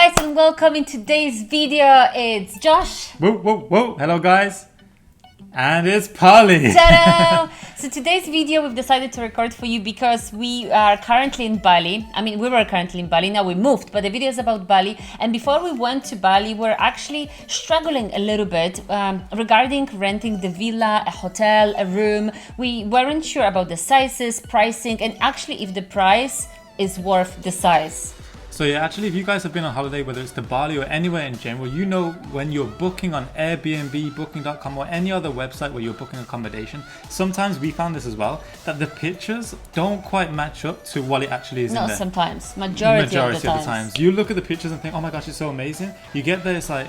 guys, and welcome in today's video. It's Josh. Whoa, whoa, whoa. Hello guys. And it's Poli. Ta-da! So today's video we've decided to record for you because we are currently in Bali. I mean, we were currently in Bali, now we moved, but the video is about Bali. And before we went to Bali, we're actually struggling a little bit regarding renting the villa, a hotel, a room. We weren't sure about the sizes, pricing, and actually if the price is worth the size. So yeah, actually, if you guys have been on holiday, whether it's to Bali or anywhere in general, you know when you're booking on Airbnb, Booking.com or any other website where you're booking accommodation, sometimes we found this as well, that the pictures don't quite match up to what it actually is in there. Not sometimes, majority of the times. You look at the pictures and think, oh my gosh, it's so amazing. You get there, it's like,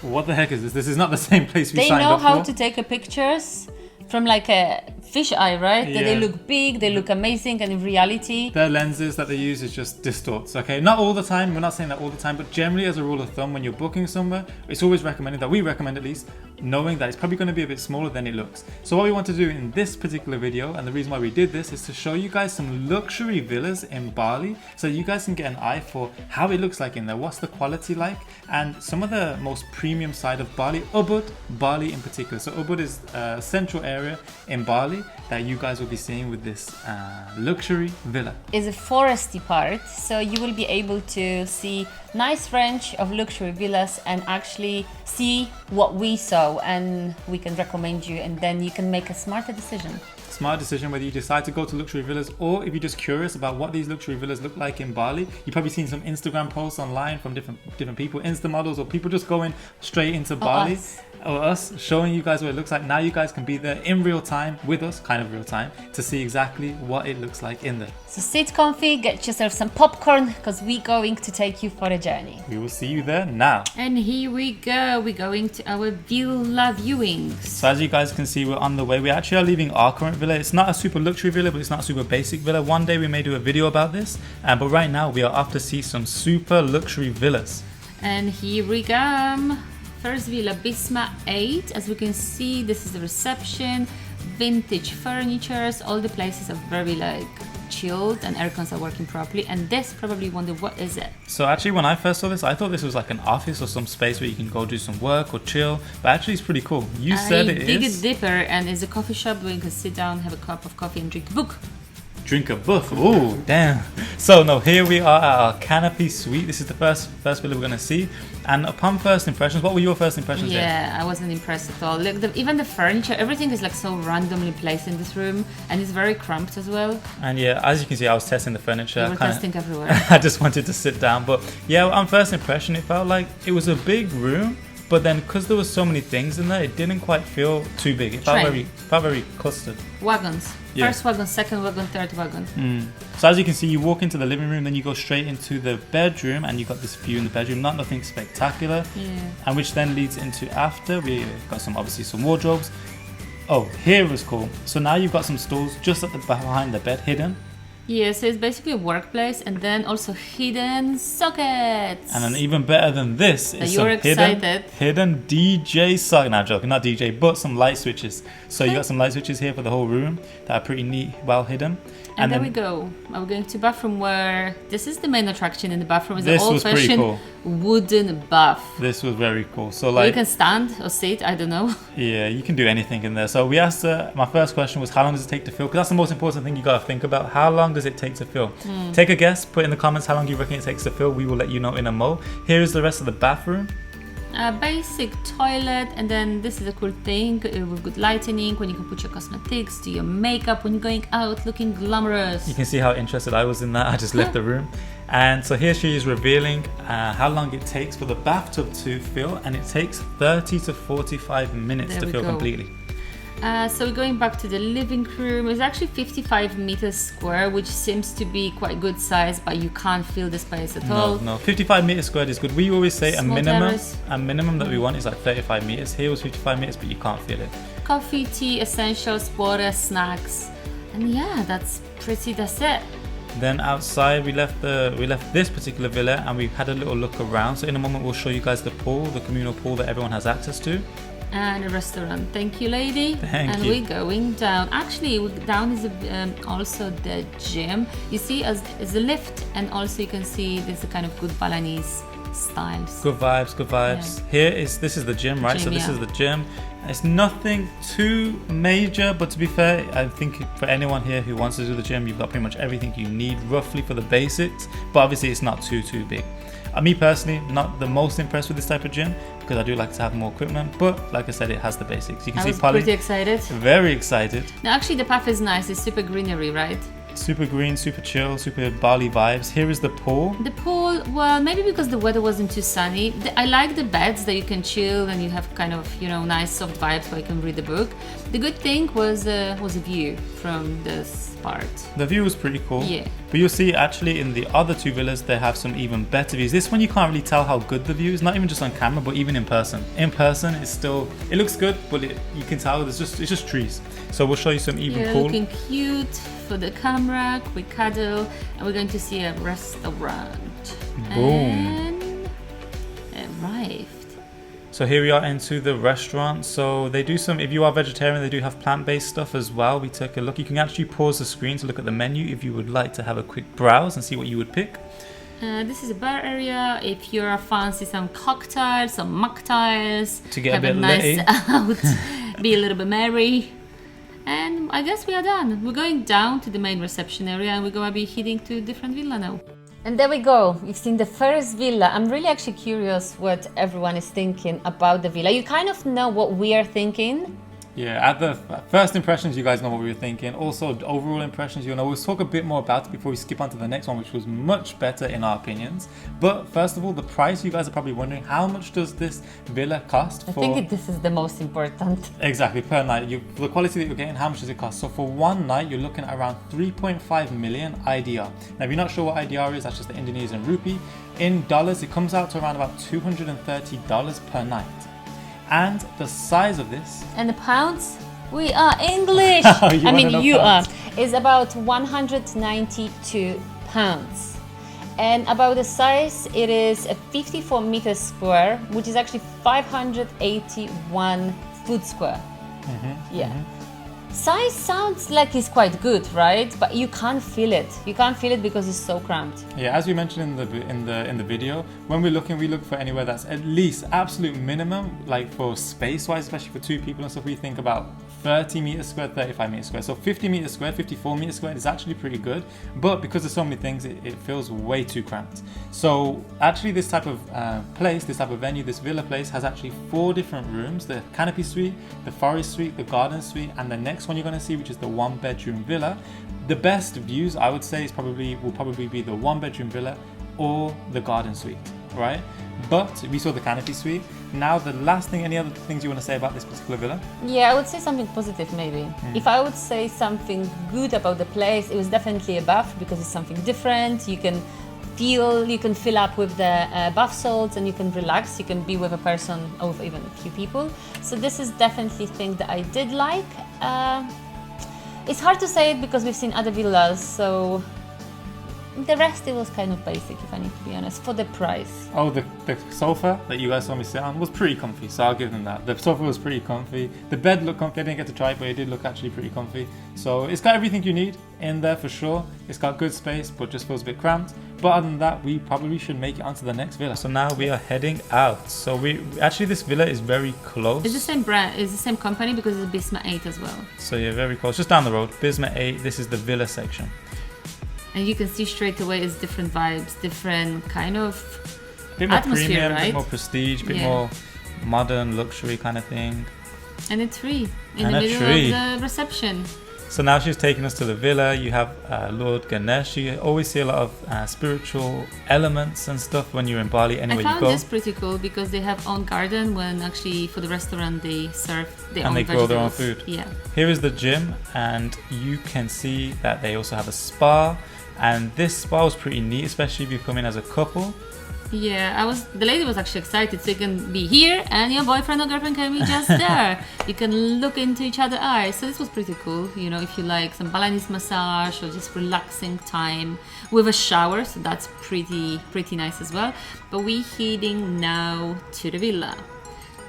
what the heck is this? This is not the same place we signed up for. They know how to take pictures from like a fish eye, right? Yeah. They look big, they look amazing, and in reality their lenses that they use is just distorts. Okay, not all the time, we're not saying that all the time, but generally as a rule of thumb, when you're booking somewhere, it's always recommended, that we recommend at least, knowing that it's probably going to be a bit smaller than it looks. So what we want to do in this particular video, and the reason why we did this, is to show you guys some luxury villas in Bali, so you guys can get an eye for how it looks like in there, what's the quality like, and some of the most premium side of Bali, Ubud, Bali in particular. So Ubud is a central area in Bali that you guys will be seeing with this luxury villa. Is a foresty part, so you will be able to see nice range of luxury villas and actually see what we saw, and we can recommend you, and then you can make a smarter decision. Smart decision whether you decide to go to luxury villas, or if you're just curious about what these luxury villas look like in Bali. You've probably seen some Instagram posts online from different people, Insta models, or people just going straight into Bali. Or us showing you guys what it looks like. Now you guys can be there in real time with us, kind of real time, to see exactly what it looks like in there. So sit comfy, get yourself some popcorn, because we're going to take you for a journey. We will see you there now. And here we go, we're going to our villa viewings. So as you guys can see, we're on the way. We actually are leaving our current villa. It's not a super luxury villa, but it's not a super basic villa. One day we may do a video about this, but right now we are off to see some super luxury villas. And here we go. First villa, Bisma 8. As we can see, this is the reception, vintage furnitures, all the places are very like chilled and aircons are working properly. And this, probably wonder what is it. So actually when I first saw this, I thought this was like an office or some space where you can go do some work or chill, but actually it's pretty cool. You said it is. Dig it deeper, and it's a coffee shop where you can sit down, have a cup of coffee and drink a book. Drink a book. Oh, damn. So no, here we are at our Canopy suite. This is the first villa we're going to see. And upon first impressions, what were your first impressions? Yeah, I wasn't impressed at all. Look, even the furniture, everything is like so randomly placed in this room, and it's very cramped as well. And yeah, as you can see, I was testing the furniture. You were testing everywhere. I just wanted to sit down, but yeah, on first impression, it felt like it was a big room. But then, because there was so many things in there, it didn't quite feel too big. It felt very clustered. Wagons. Yeah. First wagon, second wagon, third wagon. So as you can see, you walk into the living room, then you go straight into the bedroom, and you got this view in the bedroom. Nothing spectacular. Yeah. And which then leads into after. We got obviously some wardrobes. Oh, here was cool. So now you've got some stools just at the behind the bed, hidden. Yeah, so it's basically a workplace, and then also hidden sockets. And then even better than this is some hidden DJ socket. Nah, joking, not DJ, but some light switches. So you got some light switches here for the whole room that are pretty neat, well hidden. And there we go. We're going to bathroom, where this is the main attraction in the bathroom. Is an old-fashioned wooden bath. This was very cool. So like, you can stand or sit, I don't know. Yeah, you can do anything in there. So we asked my first question was, how long does it take to fill? Because that's the most important thing you got to think about. How long does it take to fill? Take a guess, put in the comments how long you reckon it takes to fill. We will let you know in a mo. Here is the rest of the bathroom. A basic toilet, and then this is a cool thing with good lighting, when you can put your cosmetics, do your makeup when you're going out looking glamorous. You can see how interested I was in that. I just left the room. And so here she is revealing how long it takes for the bathtub to fill, and it takes 30 to 45 minutes to fill completely. So we're going back to the living room. It's actually 55 meters square, which seems to be quite good size, but you can't fill the space at all. No, 55 meters squared is good. We always say a minimum that we want is like 35 meters. Here was 55 meters, but you can't fill it. Coffee, tea, essentials, water, snacks, and yeah, that's it. Then outside we left this particular villa, and we had a little look around. So in a moment we'll show you guys the pool, the communal pool that everyone has access to. And a restaurant. Thank you, lady. Thank you. We're going down. Actually, down is also the gym. You see, as a lift, and also you can see there's a kind of good Balinese styles. Good vibes, good vibes. This is the gym, right? So this is the gym. It's nothing too major, but to be fair, I think for anyone here who wants to do the gym, you've got pretty much everything you need roughly for the basics, but obviously it's not too big. Me personally, not the most impressed with this type of gym because I do like to have more equipment, but like I said, it has the basics. You can see Poli. Pretty excited. Very excited. No, actually the path is nice. It's super greenery, right? Super green, super chill, super Bali vibes. Here is the pool. The pool, well, maybe because the weather wasn't too sunny. I like the beds that you can chill and you have kind of, nice soft vibes where you can read the book. The good thing was a view from this part. The view was pretty cool. Yeah. But you'll see actually in the other two villas, they have some even better views. This one you can't really tell how good the view is, not even just on camera, but even in person. In person, it looks good, but you can tell it's just trees. So we'll show you some even cool. Looking cute for the camera, quick cuddle, and we're going to see a restaurant. Boom. And arrived. So here we are into the restaurant. So they do some, if you are vegetarian, they do have plant-based stuff as well. We took a look. You can actually pause the screen to look at the menu if you would like to have a quick browse and see what you would pick. This is a bar area. If you're fancy some cocktails, some mocktails, to get have a bit nice litty. out, be a little bit merry. And I guess we are done. We're going down to the main reception area and we're going to be heading to a different villa now. And there we go. We've seen the first villa. I'm really actually curious what everyone is thinking about the villa. You kind of know what we are thinking. Yeah, at the first impressions, you guys know what we were thinking. Also, the overall impressions, we'll talk a bit more about it before we skip on to the next one, which was much better in our opinions. But first of all, the price, you guys are probably wondering, how much does this villa cost? I think this is the most important. Exactly, per night. For the quality that you're getting, how much does it cost? So for one night, you're looking at around 3.5 million IDR. Now, if you're not sure what IDR is, that's just the Indonesian rupee. In dollars, it comes out to around about $230 per night. And the size of this, and the pounds, we are English. You are. Is about 192 pounds. And about the size, it is a 54 meters square, which is actually 581 foot square. Size sounds like it's quite good, right? But you can't feel it. You can't feel it because it's so cramped. Yeah, as we mentioned in the video, when we're looking, we look for anywhere that's at least absolute minimum, like for space-wise, especially for two people and stuff. We think about 30 meters square, 35 meters square. So 50 meters square, 54 meters square is actually pretty good. But because there's so many things, it feels way too cramped. So actually, this type of place, this type of venue, this villa place has actually 4 different rooms: the Canopy suite, the forest suite, the garden suite, and the next one you're going to see, which is the 1-bedroom villa. The best views, I would say, will probably be the 1-bedroom villa or the garden suite, right? But we saw the Canopy suite. Now the last thing, any other things you want to say about this particular villa? Yeah, I would say something positive maybe. If I would say something good about the place, it was definitely a bath because it's something different. You can fill up with the bath salts and you can relax. You can be with a person or with even a few people. So this is definitely a thing that I did like. It's hard to say it because we've seen other villas, so the rest, it was kind of basic, if I need to be honest, for the price. Oh, the sofa that you guys saw me sit on was pretty comfy, so I'll give them that. The sofa was pretty comfy. The bed looked comfy. I didn't get to try it, but it did look actually pretty comfy. So it's got everything you need in there for sure. It's got good space, but just feels a bit cramped. But other than that, we probably should make it onto the next villa. So now we are heading out. So this villa is very close. It's the same brand, it's the same company because it's Bisma 8 as well. So yeah, very close. Just down the road, Bisma 8. This is the villa section. And you can see straight away it's different vibes, different kind of bit more atmosphere, premium, right? a bit more prestige, a bit more modern luxury kind of thing. And a tree in the middle of the reception. So now she's taking us to the villa. You have Lord Ganesh. You always see a lot of spiritual elements and stuff when you're in Bali anywhere you go. I found this pretty cool because they have own garden when actually for the restaurant they serve their own vegetables. And they grow their own food. Yeah. Here is the gym and you can see that they also have a spa. And this spa was pretty neat, especially if you come in as a couple. Yeah, the lady was actually excited, so you can be here and your boyfriend or girlfriend can be just there. You can look into each other's eyes. So this was pretty cool, if you like some Balinese massage or just relaxing time with a shower. So that's pretty nice as well. But we're heading now to the villa.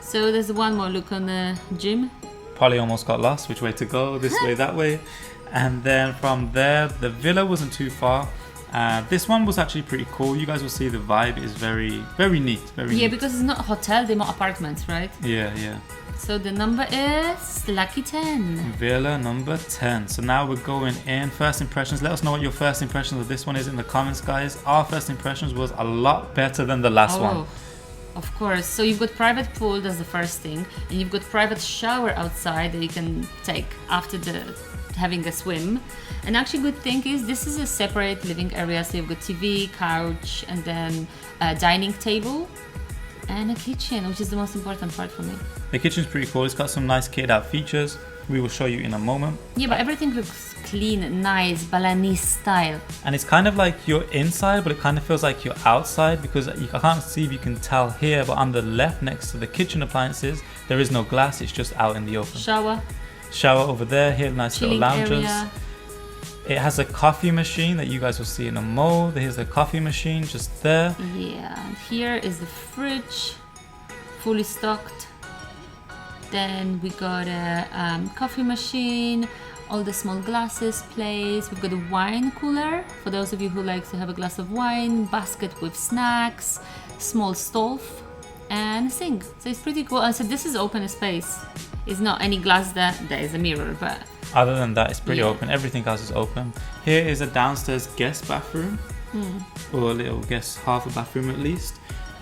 So there's one more look on the gym. Poli almost got lost, which way to go, this way, that way. And then from there, the villa wasn't too far. This one was actually pretty cool. You guys will see the vibe is very, very neat. Very neat. because it's not a hotel, they're more apartments, right? Yeah. So the number is lucky 10. Villa number 10. So now we're going in. First impressions. Let us know what your first impressions of this one is in the comments, guys. Our first impressions was a lot better than the last one. Of course. So you've got private pool, that's the first thing. And you've got private shower outside that you can take after having a swim. And actually good thing is this is a separate living area. So you've got TV, couch, and then a dining table and a kitchen, which is the most important part for me. The kitchen's pretty cool. It's got some nice kitted out features. We will show you in a moment. Yeah, but everything looks clean, nice, Balinese style. And it's kind of like you're inside, but it kind of feels like you're outside because I can't see if you can tell here, but on the left next to the kitchen appliances, there is no glass. It's just out in the open. Shower over there. Here, nice chilling little lounges. area. It has a coffee machine that you guys will see in a mode. Here's the coffee machine just there. Yeah, and here is the fridge, fully stocked. Then we got a coffee machine, all the small glasses placed. We've got a wine cooler for those of you who like to have a glass of wine, basket with snacks, small stove, and a sink. So it's pretty cool. And so this is open space. It's not any glass there is a mirror, but other than that, it's pretty open. Everything else is open. Here is a downstairs guest bathroom, or a little guest half a bathroom at least.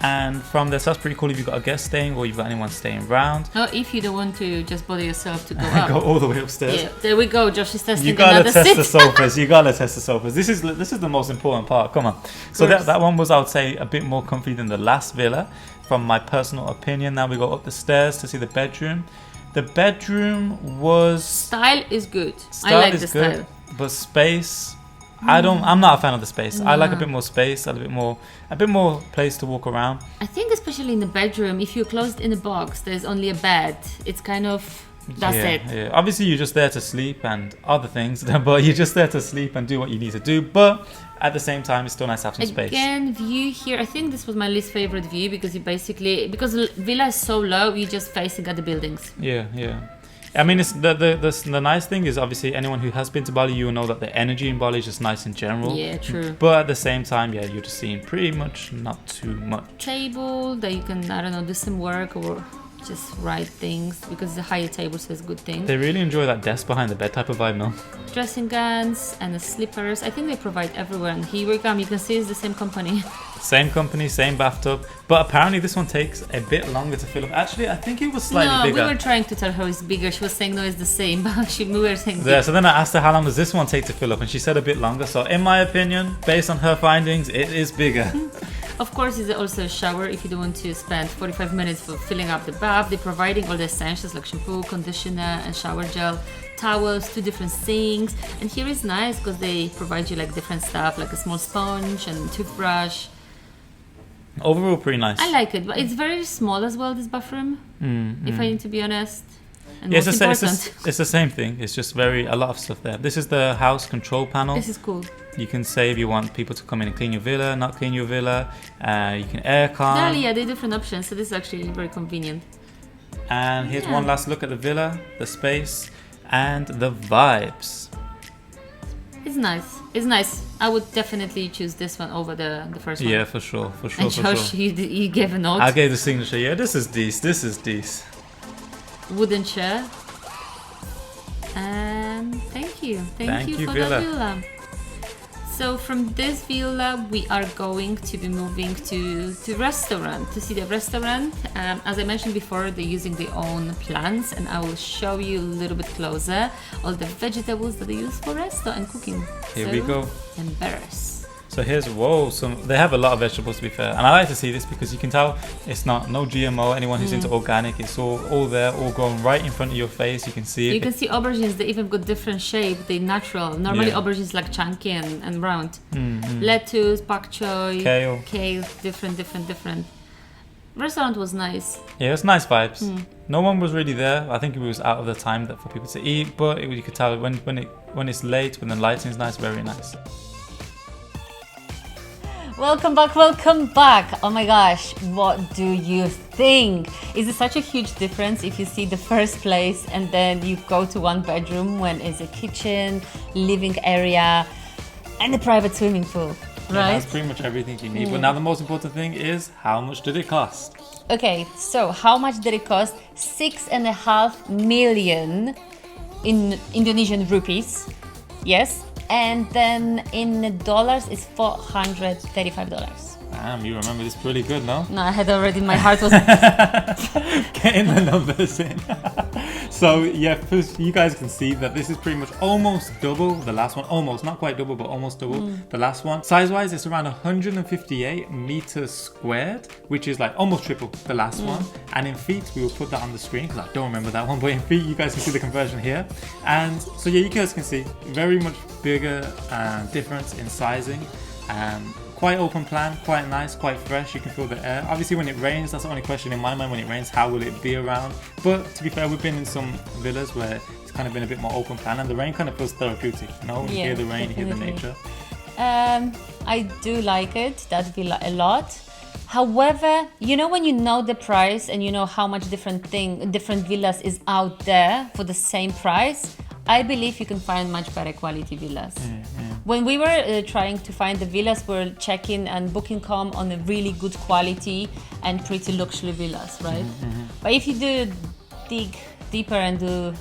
And from there, so that's pretty cool if you've got a guest staying or you've got anyone staying around. Or if you don't want to just bother yourself to go up. Go all the way upstairs. Yeah, there we go. Josh is testing You gotta another test seat. the sofas. You gotta test the sofas. This is the most important part. Come on. So that one was, I would say, a bit more comfy than the last villa, from my personal opinion. Now we go up the stairs to see the bedroom. The bedroom was Style is good. I like the style. But space, I'm not a fan of the space. I like a bit more space, a bit more place to walk around. I think especially in the bedroom, if you're closed in a box, there's only a bed. It's kind of that's it. Yeah. Obviously, you're just there to sleep and other things, but you're just there to sleep and do what you need to do. But at the same time, it's still nice to have some space. Again, view here. I think this was my least favorite view because because villa is so low, you're just facing at the buildings. Yeah. I mean, it's the nice thing is obviously anyone who has been to Bali, you will know that the energy in Bali is just nice in general. Yeah, true. But at the same time, you're just seeing pretty much not too much. Table that you can, I don't know, do some work or just write things because the higher table says good things. They really enjoy that desk behind the bed type of vibe, no? Dressing gowns and the slippers. I think they provide everywhere. And here we come. You can see it's the same company. Same company, same bathtub. But apparently this one takes a bit longer to fill up. Actually, I think it was slightly bigger. We were trying to tell her it's bigger. She was saying no, it's the same. But we were saying yeah, so then I asked her how long does this one take to fill up, and she said a bit longer. So in my opinion, based on her findings, it is bigger. Of course, it's also a shower if you don't want to spend 45 minutes for filling up the bath. They're providing all the essentials like shampoo, conditioner, and shower gel, towels, 2 different sinks. And here is nice because they provide you like different stuff, like a small sponge and toothbrush. Overall, pretty nice. I like it, but it's very small as well, this bathroom, if I need to be honest. And yeah, most important. It's the same thing. It's just a lot of stuff there. This is the house control panel. This is cool. You can say if you want people to come in and clean your villa, not clean your villa. You can aircon. Yeah, there are different options, so this is actually very convenient. And here's one last look at the villa, the space, and the vibes. It's nice. It's nice. I would definitely choose this one over the first one. Yeah, for sure. And Josh, you gave a note. I gave the signature. Yeah, this is decent. Wooden chair. And thank you for the villa. So from this villa we are going to be moving to restaurant to see the restaurant. As I mentioned before, they're using their own plants, and I will show you a little bit closer all the vegetables that they use for resto and cooking. Here we go. Embarrass. So here's they have a lot of vegetables, to be fair, and I like to see this because you can tell it's no GMO. Anyone who's into organic, it's all there, all grown right in front of your face. You can see it. You can see aubergines. They even got different shape. They're natural. Normally aubergines like chunky and round. Lettuce, pak choy, kale, different. Restaurant was nice. Yeah, it's nice vibes. No one was really there. I think it was out of the time for people to eat, but you could tell when it's late, when the lighting is nice, very nice. Welcome back. Oh my gosh, what do you think? Is it such a huge difference if you see the first place and then you go to one bedroom when it's a kitchen, living area, and a private swimming pool, It right? has pretty much everything you need. But now the most important thing is, how much did it cost? Okay, so how much did it cost? 6.5 million in Indonesian rupees. Yes. And then in dollars it's $435. Damn, you remember this pretty good, no? No, I had already, my heart was... Getting the numbers in. So yeah, first you guys can see that this is pretty much almost double the last one. Almost, not quite double, but almost double the last one. Size-wise, it's around 158 meters squared, which is like almost triple the last one. And in feet, we will put that on the screen because I don't remember that one, but in feet, you guys can see the conversion here. And so yeah, you guys can see very much bigger difference in sizing. Quite open plan, quite nice, quite fresh. You can feel the air. Obviously, when it rains, that's the only question in my mind. When it rains, how will it be around? But to be fair, we've been in some villas where it's kind of been a bit more open plan, and the rain kind of feels therapeutic. You know, when you hear the rain, you hear the nature. I do like it, that villa, a lot. However, you know, when you know the price and you know how much different villas is out there for the same price, I believe you can find much better quality villas. When we were trying to find the villas, we were checking and booking.com on a really good quality and pretty luxury villas, right? But if you do dig deeper and do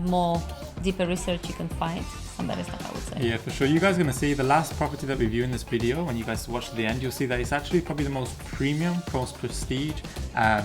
more deeper research, you can find some better stuff, I would say. Yeah, for sure. You guys are going to see the last property that we view in this video. When you guys watch to the end, you'll see that it's actually probably the most premium, most prestige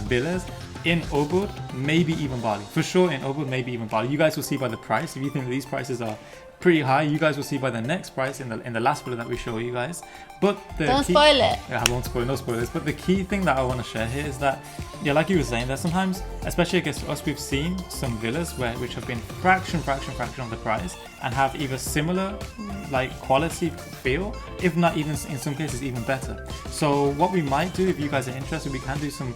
villas in Ubud, maybe even Bali. For sure in Ubud, maybe even Bali. You guys will see by the price. If you think that these prices are pretty high, you guys will see by the next price in the last video that we show you guys. But don't spoil it. Yeah, I won't spoil, no spoilers. But the key thing that I want to share here is that, yeah, like you were saying, that sometimes, especially I guess for us, we've seen some villas which have been fraction of the price and have either similar like quality feel, if not even in some cases even better. So what we might do, if you guys are interested, we can do some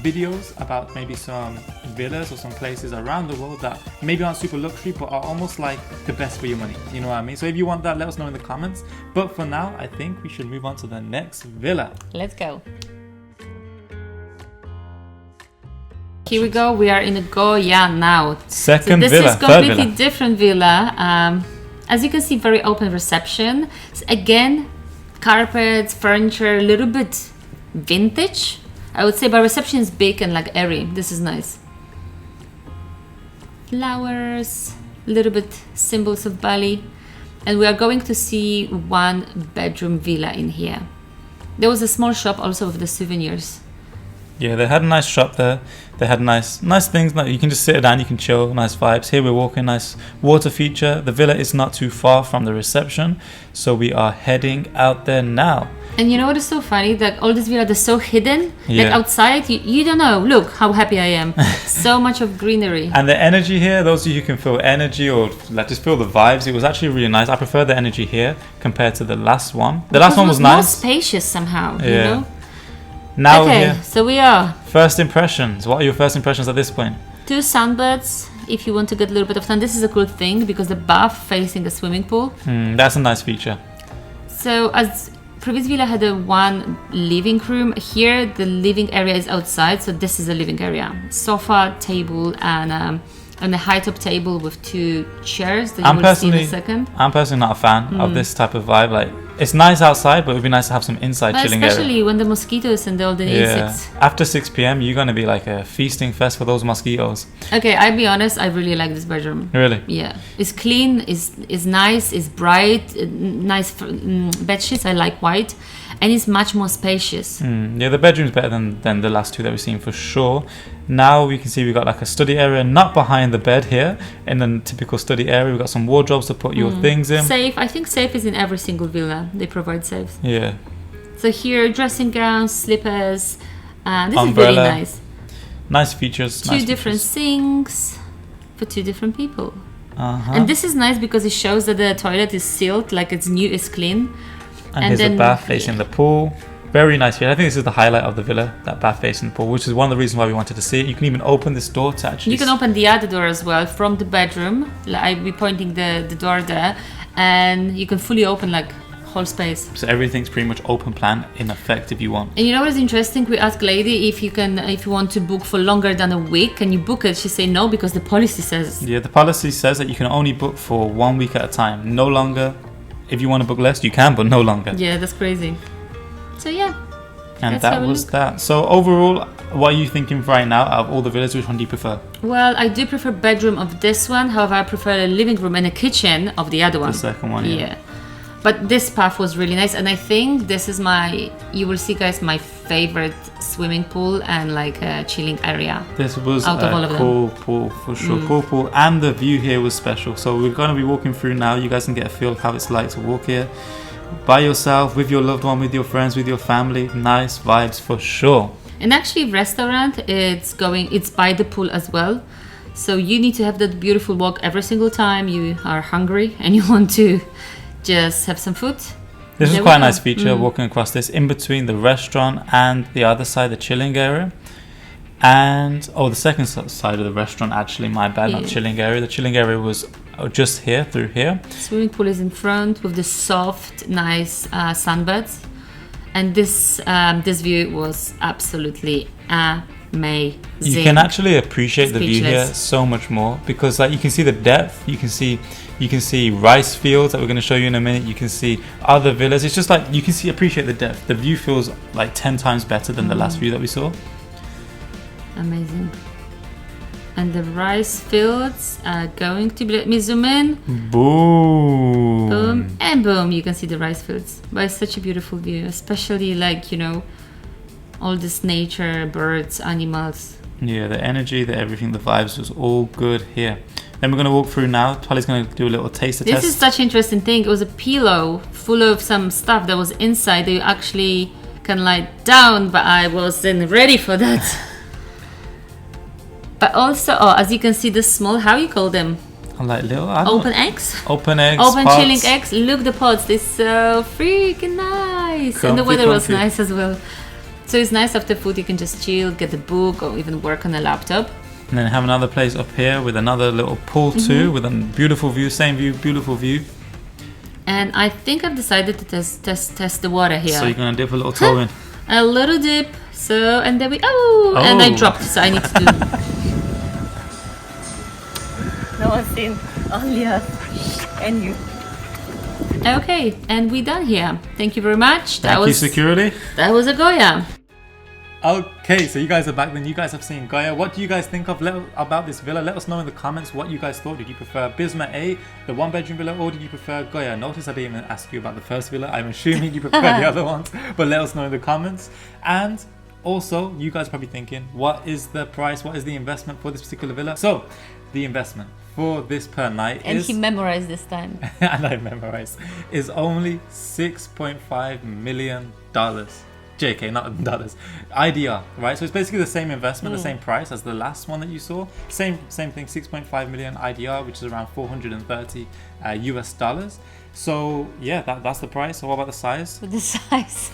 videos about maybe some villas or some places around the world that maybe aren't super luxury but are almost like the best for your money. You know what I mean? So if you want that, let us know in the comments. But for now, I think we should move on to the next villa. Let's go. Here we go. We are in Gaia now. Second so this villa, is completely third villa. different villa. As you can see, very open reception. So again, carpets, furniture, a little bit vintage, I would say, but reception is big and like airy. This is nice. Flowers, a little bit symbols of Bali. And we are going to see one bedroom villa in here. There was a small shop also with the souvenirs. Yeah, they had a nice shop there. They had nice things. Like you can just sit down, you can chill, nice vibes. Here we're walking, nice water feature. The villa is not too far from the reception, so we are heading out there now. And you know what is so funny? That all these villas are so hidden. Yeah. Like outside, you don't know. Look how happy I am. So much of greenery. And the energy here, those of you who can feel energy or like just feel the vibes, it was actually really nice. I prefer the energy here compared to the last one. The last one was more nice. Spacious somehow. Yeah. You know. Now Okay, here. so we are. First impressions. What are your first impressions at this point? 2 sunbeds if you want to get a little bit of sun. This is a cool thing because the bath facing the swimming pool. That's a nice feature. So as previous villa had a one living room, here the living area is outside, so this is a living area. Sofa, table, and a high top table with 2 chairs that you will see in a second. I'm personally not a fan of this type of vibe. Like, it's nice outside, but it would be nice to have some inside chilling area. Especially when the mosquitoes and all the insects. After 6 p.m, you're going to be like a feasting fest for those mosquitoes. Okay, I'll be honest, I really like this bedroom. Really? Yeah. It's clean, is nice, it's bright, nice bed sheets, I like white. And it's much more spacious. Yeah, the bedroom's better than the last 2 that we've seen for sure. Now we can see we've got like a study area, not behind the bed here. In the typical study area, we've got some wardrobes to put your things in. Safe. I think safe is in every single villa. They provide safes. Yeah. So here, dressing gowns, slippers. This Umbrella. is really nice. Nice features. 2 different sinks for 2 different people. Uh-huh. And this is nice because it shows that the toilet is sealed, like it's new, it's clean. And here's a bath facing the pool. Very nice view. I think this is the highlight of the villa, that bath facing the pool, which is one of the reasons why we wanted to see it. You can even open this door to actually... You can open the other door as well from the bedroom. I'll be pointing the door there. And you can fully open like whole space. So everything's pretty much open plan in effect if you want. And you know what is interesting? We asked lady if you want to book for longer than a week. Can you book it? She say no because the policy says... Yeah, the policy says that you can only book for 1 week at a time. No longer, if you want to book less, you can, but no longer. Yeah, that's crazy. So yeah. And that was that. So overall, what are you thinking right now out of all the villas? Which one do you prefer? Well, I do prefer bedroom of this one. However, I prefer a living room and a kitchen of the other one. The second one, yeah. But this path was really nice, and I think this is you will see, guys, my favorite swimming pool and like a chilling area. This was out of all of them. Cool pool for sure. Cool pool, and the view here was special. So we're going to be walking through now. You guys can get a feel of how it's like to walk here by yourself, with your loved one, with your friends, with your family. Nice vibes for sure. And actually, restaurant, it's by the pool as well. So you need to have that beautiful walk every single time you are hungry and you want to just have some food. This is quite a nice feature, walking across this in between the restaurant and the other side, the chilling area. And the second side of the restaurant, actually, my bad, not chilling area. The chilling area was just here, through here. Swimming pool is in front with the soft, nice sunbeds. And this view was absolutely amazing. You can actually appreciate the view here so much more, because like you can see the depth, you can see rice fields that we're going to show you in a minute, you can see other villas. It's just like you can appreciate the depth. The view feels like 10 times better than the last view that we saw. Amazing. And the rice fields are going to be, let me zoom in. Boom. Boom and boom. You can see the rice fields. But it's such a beautiful view, especially like, all this nature, birds, animals. Yeah, the energy, the everything, the vibes was all good here. Then we're going to walk through now. Polly's going to do a little taster test. This is such an interesting thing. It was a pillow full of some stuff that was inside that you actually can lie down, but I wasn't ready for that. But also, as you can see, the small, how you call them? Like little open eggs? Open eggs, open pots. chilling eggs. Look, the pots, they're so freaking nice. Comfy, and the weather was nice as well. So it's nice after food, you can just chill, get a book, or even work on a laptop. And then have another place up here with another little pool too, with a beautiful view, same view, beautiful view. And I think I've decided to test the water here. So you're going to dip a little toe in. A little dip. So, and then and I dropped, so I need to do... No one's seen, only us and you. Okay, and we're done here. Thank you very much. Thank you, security. That was a Gaia. Okay, so you guys are back then. You guys have seen Gaia. What do you guys think about this villa? Let us know in the comments what you guys thought. Did you prefer Bisma A, the one-bedroom villa, or did you prefer Gaia? Notice I didn't even ask you about the first villa. I'm assuming you prefer the other ones, but let us know in the comments. And also, you guys are probably thinking, what is the price? What is the investment for this particular villa? So, the investment for this per night he memorized this time. And I memorized, is only $6.5 million. JK, not dollars. IDR, right? So it's basically the same investment, the same price as the last one that you saw. Same thing, 6.5 million IDR, which is around 430 US dollars. So yeah, that's the price. So what about the size? The size.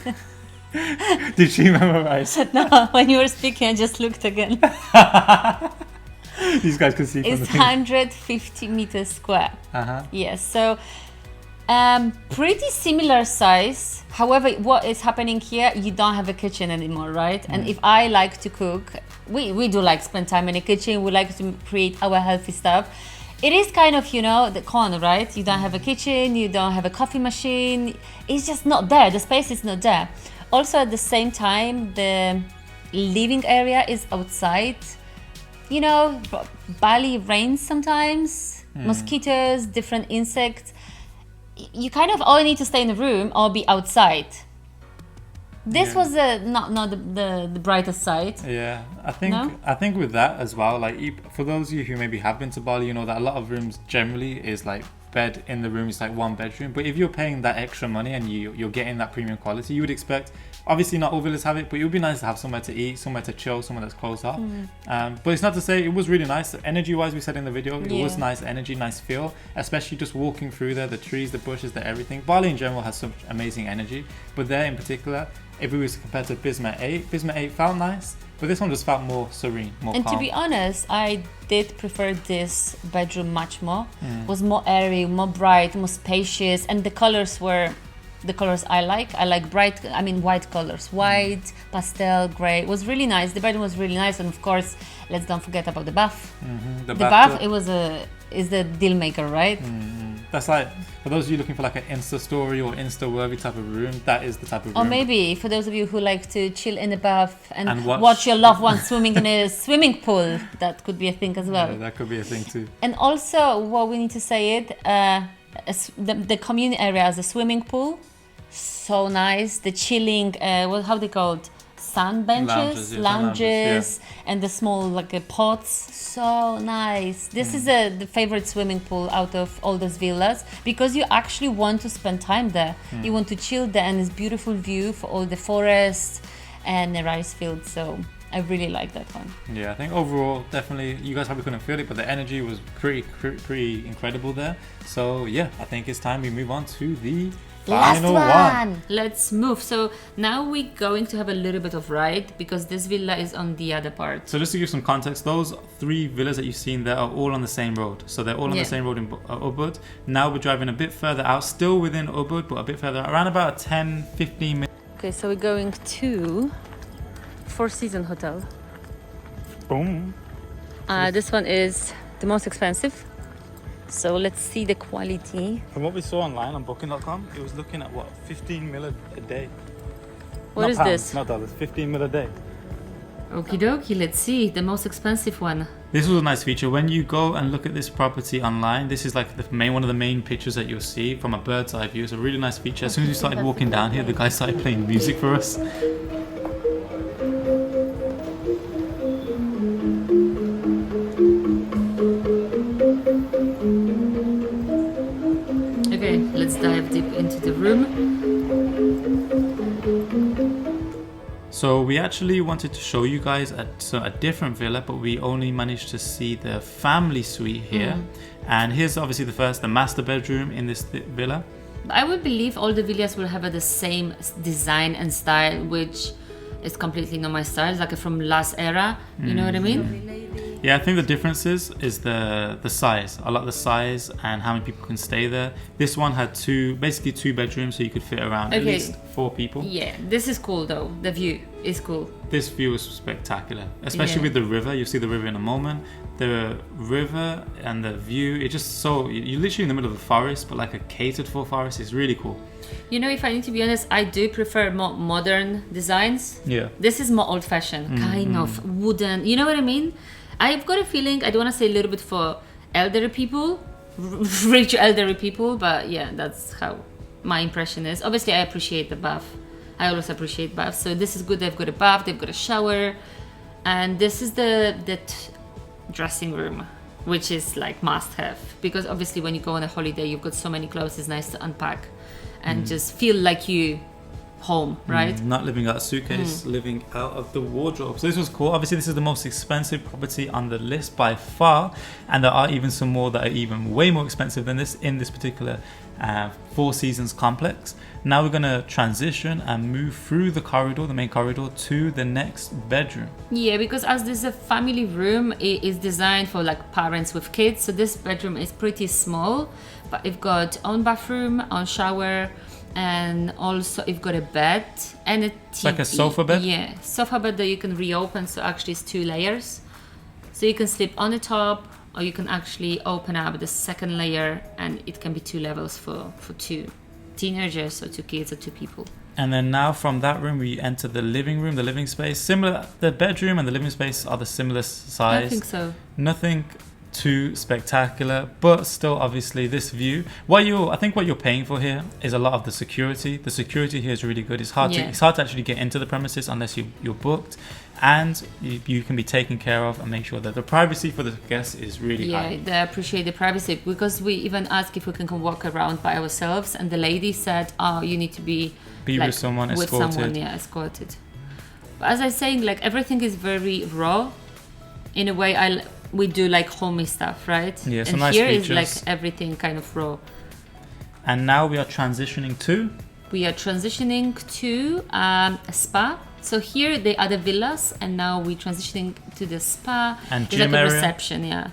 Did she memorize? No, when you were speaking, I just looked again. These guys can see. It's 150 meters square. Yes, so pretty similar size. However, what is happening here, you don't have a kitchen anymore, right? And if I like to cook, we do like spend time in the kitchen. We like to create our healthy stuff. It is kind of, the con, right? You don't have a kitchen, you don't have a coffee machine. It's just not there. The space is not there. Also, at the same time, the living area is outside. Bali rains sometimes, mosquitoes, different insects. You kind of all need to stay in the room or be outside. This was not the brightest side. Yeah, I think with that as well, like for those of you who maybe have been to Bali, you know that a lot of rooms generally is like bed in the room is like one bedroom. But if you're paying that extra money and you're getting that premium quality, you would expect, obviously not all villas have it, but it would be nice to have somewhere to eat, somewhere to chill, somewhere that's closed off. But it's not to say, it was really nice. Energy wise, we said in the video, it was nice energy, nice feel, especially just walking through there, the trees, the bushes, the everything. Bali in general has some amazing energy, but there in particular, if we was to compare to Bisma 8 felt nice, but this one just felt more serene, more calm. And to be honest, I did prefer this bedroom much more. It was more airy, more bright, more spacious, and the colors were the colors I like. I like white colors, white, pastel, gray. It was really nice. The bedroom was really nice, and of course, let's don't forget about the bath. The bath, is the deal maker, right? That's like, for those of you looking for like an Insta story or Insta worthy type of room, that is the type of room. Or maybe for those of you who like to chill in the bath and watch watch your loved one swimming in a swimming pool, that could be a thing as well. Yeah, that could be a thing too. And also, what we need to say it, the community area has a swimming pool, so nice. The chilling, how they called, sun benches, lounges, and the small like pots, so nice. This is the favorite swimming pool out of all those villas because you actually want to spend time there. You want to chill there, and it's beautiful view for all the forests and the rice fields. So I really like that one. Yeah, I think overall, definitely, you guys probably couldn't feel it, but the energy was pretty incredible there. So yeah, I think it's time we move on to the final one. Let's move. So now we're going to have a little bit of ride because this villa is on the other part. So just to give some context, those 3 villas that you've seen there are all on the same road. So they're all on the same road in Ubud. Now we're driving a bit further out, still within Ubud, but a bit further, around about 10-15 minutes. Okay, so we're going to Four Seasons Hotel. Boom. This one is the most expensive. So let's see the quality. From what we saw online on booking.com, it was looking at 15 mil a day. What is this? Not dollars, 15 mil a day. Okie dokie, let's see the most expensive one. This was a nice feature. When you go and look at this property online, this is like one of the main pictures that you'll see from a bird's eye view. It's a really nice feature. As soon as we started walking down here, the guy started playing music for us. Okay, let's dive deep into the room. So we actually wanted to show you guys a different villa, but we only managed to see the family suite here. And here's obviously the master bedroom in this villa. I would believe all the villas will have the same design and style, which is completely not my style. It's like from last era, you know what I mean? Yeah, I think the difference is the size. I like the size and how many people can stay there. This one had basically two bedrooms, so you could fit around at least 4 people. Yeah, this is cool though. The view is cool. This view is spectacular, especially with the river. You'll see the river in a moment. The river and the view, it's just you're literally in the middle of the forest, but like a catered for forest. It's really cool. You know, if I need to be honest, I do prefer more modern designs. Yeah. This is more old-fashioned, kind of wooden. You know what I mean? I've got a feeling, I don't want to say a little bit for elderly people, rich elderly people, but yeah, that's how my impression is. Obviously, I appreciate the bath. I always appreciate baths. So this is good. They've got a bath, they've got a shower, and this is the dressing room, which is like must have, because obviously when you go on a holiday, you've got so many clothes. It's nice to unpack and just feel like you home, right? Not living out a suitcase, living out of the wardrobe. So this was cool. Obviously, this is the most expensive property on the list by far, and there are even some more that are even way more expensive than this in this particular Four Seasons complex. Now we're going to transition and move through the main corridor to the next bedroom. Yeah, because as this is a family room, it is designed for like parents with kids, so this bedroom is pretty small, but you've got own bathroom, own shower, and also you've got a bed and a TV. It's like a sofa bed? Yeah, sofa bed that you can reopen, so actually it's 2 layers. So you can sleep on the top, or you can actually open up the second layer, and it can be 2 levels for 2 teenagers or 2 kids or 2 people. And then now from that room we enter the living room, the living space. Similar, the bedroom and the living space are the similar size. I think so. Nothing too spectacular, but still obviously this view, I think what you're paying for here is a lot of the security. The security here is really good. It's hard to actually get into the premises unless you're booked, and you can be taken care of and make sure that the privacy for the guests is really high. Yeah, they appreciate the privacy, because we even asked if we can walk around by ourselves, and the lady said, oh, you need to be like, with someone escorted. Escorted. But as I was saying, like everything is very raw in a way. We do like homey stuff, right? Yeah, some and nice here features. is like everything kind of raw. And now we are transitioning to a spa. So here they are the villas, and now we're transitioning to the spa. And There's gym like a area. reception, yeah.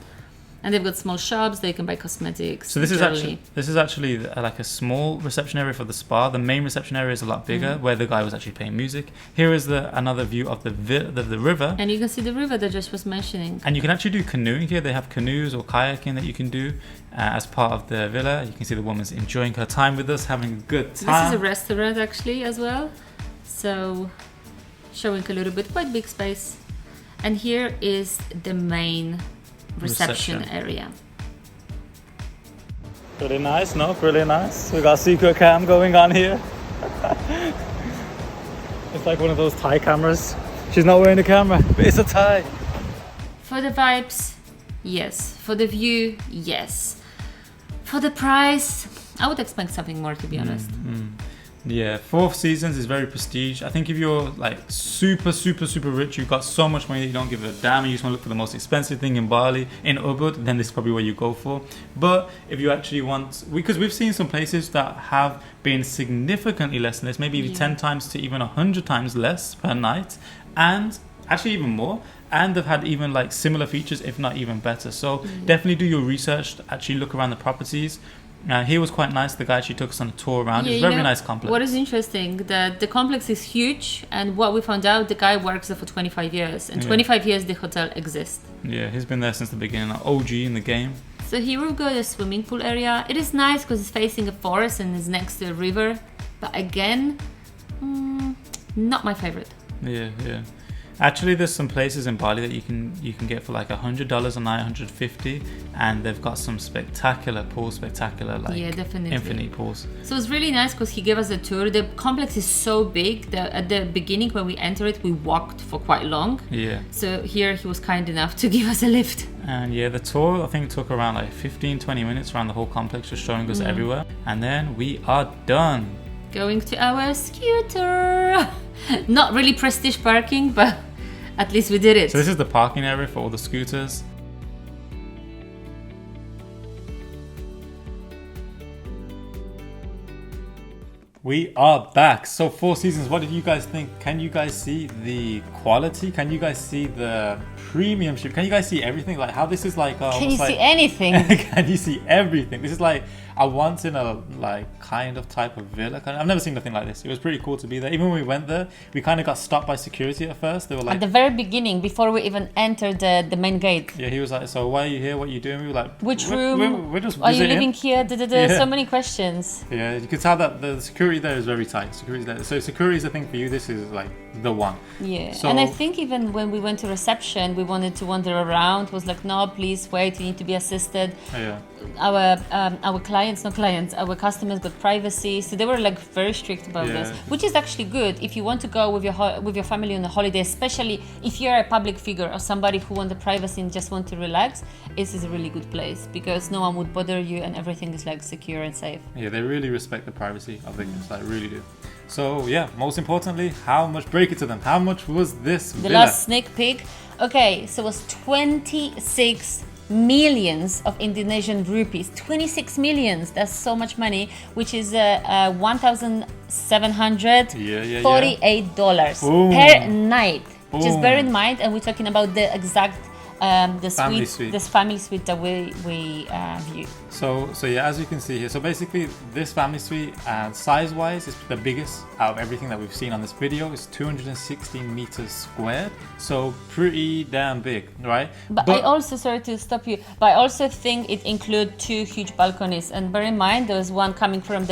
And they've got small shops. They can buy cosmetics. So this is jewelry. actually like a small reception area for the spa. The main reception area is a lot bigger, where the guy was actually playing music. Here is another view of the river. And you can see the river that Josh was mentioning. And you can actually do canoeing here. They have canoes or kayaking that you can do as part of the villa. You can see the woman's enjoying her time with us, having a good time. This is a restaurant actually as well. So showing a little bit, quite big space. And here is the main reception area. Really nice, no? Really nice. We got a secret cam going on here. It's like one of those Thai cameras. She's not wearing a camera, but it's a Thai. For the vibes, yes. For the view, yes. For the price, I would expect something more, to be honest. Yeah, Four Seasons is very prestige. I think if you're like super rich, you've got so much money that you don't give a damn and you just want to look for the most expensive thing in Bali, in Ubud, then this is probably what you go for. But if you actually want, because we've seen some places that have been significantly less than this, maybe 10 times to even 100 times less per night, and actually even more, and they've had even like similar features, if not even better. So definitely do your research, actually look around the properties. Here was quite nice. The guy actually took us on a tour around. It's a very nice complex. What is interesting, that the complex is huge, and what we found out, the guy works there for 25 years, and 25 years the hotel exists. Yeah, he's been there since the beginning, an OG in the game. So here we've got a swimming pool area. It is nice because it's facing a forest and is next to a river, but again, not my favorite. Yeah. Actually, there's some places in Bali that you can get for like $100 a night, $150, and they've got some spectacular pools, definitely infinite pools. So it's really nice because he gave us a tour. The complex is so big that at the beginning when we entered it, we walked for quite long. Yeah. So here he was kind enough to give us a lift. And yeah, the tour I think took around like 15-20 minutes around the whole complex, just showing us everywhere. And then we are done. Going to our scooter. Not really prestige parking, but at least we did it. So this is the parking area for all the scooters. We are back. So Four Seasons, what did you guys think? Can you guys see the quality? Can you guys see the premiumship? Can you guys see everything? Like how this is like... Can you see anything? Can you see everything? This is like a once in a like kind of type of villa. I've never seen nothing like this. It was pretty cool to be there. Even when we went there, we kind of got stopped by security at first. They were like... At the very beginning, before we even entered the main gate. Yeah, he was like, so why are you here? What are you doing? We were like... Which room? We're just are you visiting. living here? So many questions. Yeah, you can tell that the security there is very tight. Security there. So security is the thing for you. This is like the one. Yeah, so, and I think even when we went to reception, we wanted to wander around. It was like, no, please wait. You need to be assisted. Yeah. Our clients, not clients, our customers got privacy, so they were like very strict about this, which is actually good if you want to go with your family on a holiday, especially if you're a public figure or somebody who wants the privacy and just want to relax. This is a really good place because no one would bother you and everything is like secure and safe. Yeah, they really respect the privacy of the guests, like really do. So yeah, most importantly, how much, break it to them, how much was this the villa? Last sneak peek. Okay, so it was 26 millions of Indonesian rupees. 26 millions, that's so much money, which is $1,748 per night. Just bear in mind, and we're talking about the exact this family suite that we view. So yeah, as you can see here, so basically this family suite, size wise, is the biggest out of everything that we've seen on this video. It's 260 meters squared, so pretty damn big, right? But I also, sorry to stop you, but I also think it includes 2 huge balconies, and bear in mind there was one coming from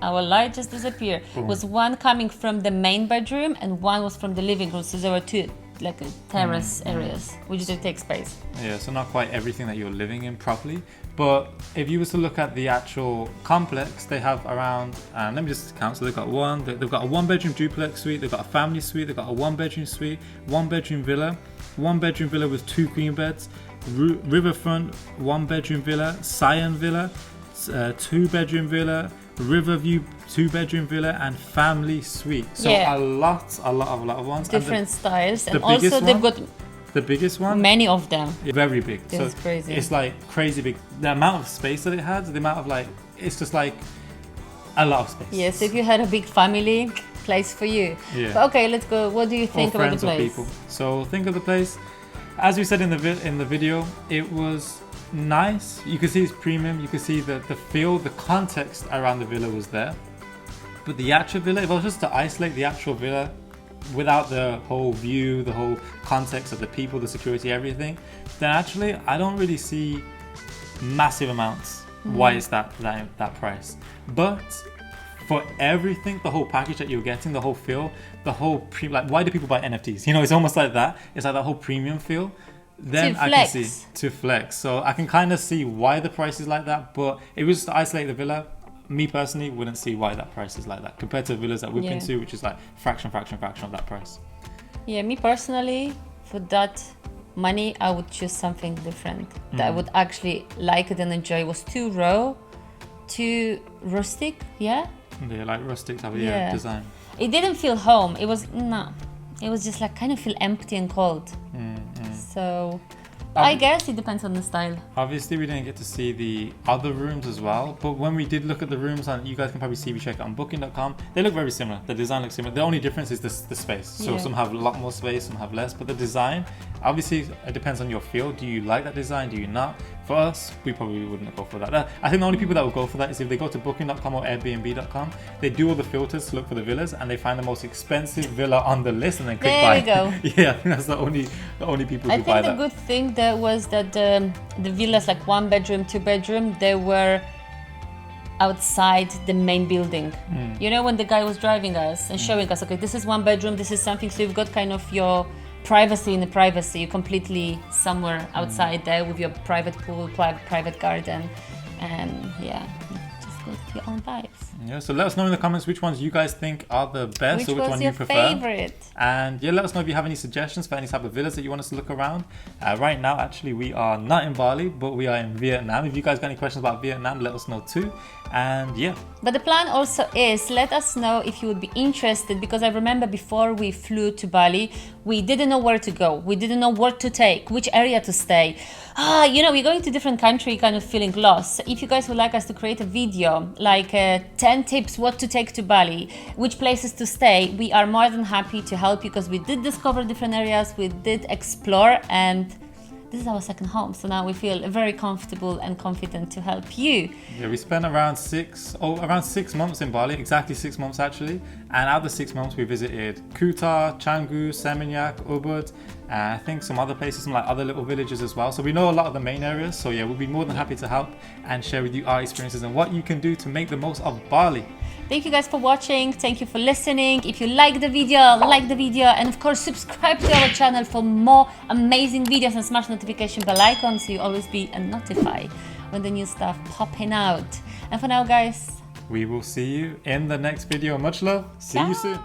our light just disappeared. Was one coming from the main bedroom and one was from the living room, so there were 2 like terrace areas, which do take space. Yeah, so not quite everything that you're living in properly. But if you were to look at the actual complex, they have around, let me just count. So they've got a 1-bedroom duplex suite, they've got a family suite, they've got a 1-bedroom suite, 1-bedroom villa, 1-bedroom villa with 2 queen beds, riverfront 1-bedroom villa, Cyan villa, 2-bedroom villa, Riverview 2-bedroom villa, and family suite. So a lot of ones. Different styles, and also they've got the biggest one. Many of them. Very big. It's crazy. It's like crazy big. The amount of space that it had, the amount of like, it's just like a lot of space. Yes, if you had a big family, place for you. Yeah. But okay, let's go. What do you think about the place? Or people. So think of the place. As we said in the video, it was nice. You can see it's premium. You can see the feel, the context around the villa was there. But the actual villa, if I was just to isolate the actual villa without the whole view, the whole context of the people, the security, everything, then actually I don't really see massive amounts why it's that price. But for everything, the whole package that you're getting, the whole feel, the whole like, why do people buy NFTs? You know, it's almost like that. It's like that whole premium feel. Then I can see to flex. So I can kind of see why the price is like that. But if it was to isolate the villa, me personally wouldn't see why that price is like that compared to villas that we've been to, which is like fraction of that price. Yeah, me personally, for that money, I would choose something different that I would actually like it and enjoy. It was too raw, too rustic. Yeah, like rustic type of design. It didn't feel home. It was it was just like kind of feel empty and cold. So I guess it depends on the style. Obviously, we didn't get to see the other rooms as well, but when we did look at the rooms, and you guys can probably see, we check it on booking.com, they look very similar. The design looks similar. The only difference is the space. So some have a lot more space, some have less, but the design, obviously, it depends on your feel. Do you like that design? Do you not? For us, we probably wouldn't go for that. I think the only people that would go for that is if they go to booking.com or airbnb.com, they do all the filters to look for the villas, and they find the most expensive villa on the list, and then click buy. There we go. Yeah, I think that's the only people who buy that. I think the good thing there was that the villas, like 1 bedroom, 2 bedroom, they were outside the main building. You know, when the guy was driving us and showing us, okay, this is 1 bedroom, this is something, so you've got kind of your privacy in the privacy. You're completely somewhere outside there with your private pool, private garden, and just go to your own vibes. Yeah, so let us know in the comments which ones you guys think are the best, or which one you prefer. Favorite? And let us know if you have any suggestions for any type of villas that you want us to look around. Right now, actually, we are not in Bali, but we are in Vietnam. If you guys got any questions about Vietnam, let us know too. And but the plan also is, let us know if you would be interested, because I remember before we flew to Bali, we didn't know where to go. We didn't know what to take, which area to stay. You know, we're going to different country, kind of feeling lost. If you guys would like us to create a video, like 10 tips what to take to Bali, which places to stay, we are more than happy to help you, because we did discover different areas, we did explore, and this is our second home, so now we feel very comfortable and confident to help you. Yeah, we spent around 6 months in Bali, exactly 6 months actually. And out of the 6 months, we visited Kuta, Canggu, Seminyak, Ubud, and I think some other places, some like other little villages as well. So we know a lot of the main areas. So we'll be more than happy to help and share with you our experiences and what you can do to make the most of Bali. Thank you guys for watching. Thank you for listening. If you like the video, like the video, and of course subscribe to our channel for more amazing videos, and smash notification bell icon so you always be notified when the new stuff popping out. And for now, guys, we will see you in the next video. Much love. See you soon.